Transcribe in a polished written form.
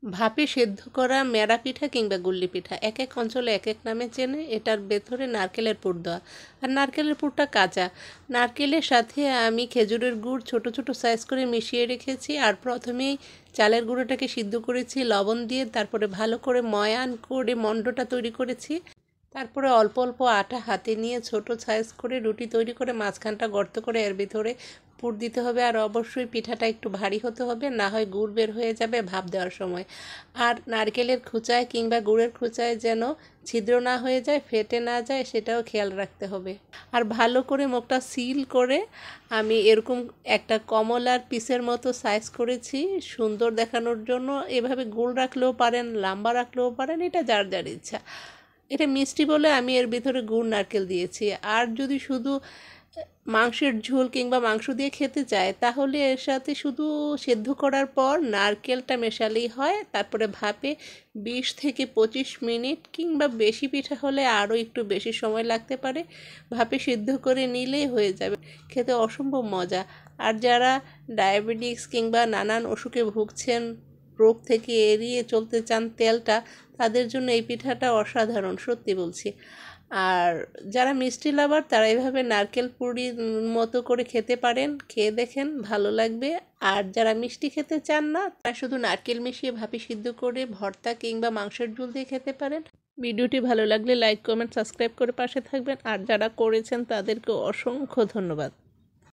ভাপে সেদ্ধ করা মেরা পিঠা কিংবা গুল্লি পিঠা এক এক অঞ্চলে এক এক নামে চেনে। এটার ভেতরে নারকেলের পুর দেওয়া, আর নারকেলের পুরটা কাঁচা। নারকেলের সাথে আমি খেজুরের গুড় ছোট ছোট সাইজ করে মিশিয়ে রেখেছি, আর প্রথমেই চালের গুঁড়োটাকে সিদ্ধ করেছি লবণ দিয়ে, তারপরে ভালো করে ময়ান করে মণ্ডটা তৈরি করেছি। তারপরে অল্প অল্প আটা হাতে নিয়ে ছোট সাইজ করে রুটি তৈরি করে মাঝখানটা গর্ত করে এর ভিতরে পুর দিতে হবে। আর অবশ্যই পিঠাটা একটু ভারী হতে হবে, না হয় গুড় বের হয়ে যাবে ভাপ দেওয়ার সময়। আর নারকেলের খোঁচায় কিংবা গুড়ের খোঁচায় যেন ছিদ্র না হয়ে যায়, ফেটে না যায়, সেটাও খেয়াল রাখতে হবে। আর ভালো করে মুখটা সিল করে আমি এরকম একটা কমলার পিসের মতো সাইজ করেছি সুন্দর দেখানোর জন্য। এভাবে গোল রাখলেও পারেন, লম্বা রাখলেও পারেন, এটা যার যার ইচ্ছা। এটা মিষ্টি বলে আমি এর ভিতরে গুড় নারকেল দিয়েছি। আর যদি শুধু মাংসের ঝোল কিংবা মাংস দিয়ে খেতে চায়, তাহলে এর সাথে শুধু সেদ্ধ করার পর নারকেলটা মেশালেই হয়। তারপরে ভাপে 20 থেকে 25 মিনিট কিংবা বেশি পিঠা হলে আরও একটু বেশি সময় লাগতে পারে, ভাপে সিদ্ধ করে নিলেই হয়ে যাবে। খেতে অসম্ভব মজা। আর যারা ডায়াবেটিস কিংবা নানান অসুখে ভুগছেন, রোগ থেকে এড়িয়ে চলতে চান তেলটা, তাদের জন্য এই পিঠাটা অসাধারণ, সত্যি বলছি। আর যারা মিষ্টি লাভার তারা এভাবে নারকেল পুরির মতো করে খেতে পারেন, খেয়ে দেখেন, ভালো লাগবে। আর যারা মিষ্টি খেতে চান না, তারা শুধু নারকেল মিশিয়ে ভাপে সিদ্ধ করে ভর্তা কিংবা মাংসের ঝোল দিয়ে খেতে পারেন। ভিডিওটি ভালো লাগলে লাইক কমেন্ট সাবস্ক্রাইব করে পাশে থাকবেন। আর যারা করেছেন তাদেরকে অসংখ্য ধন্যবাদ।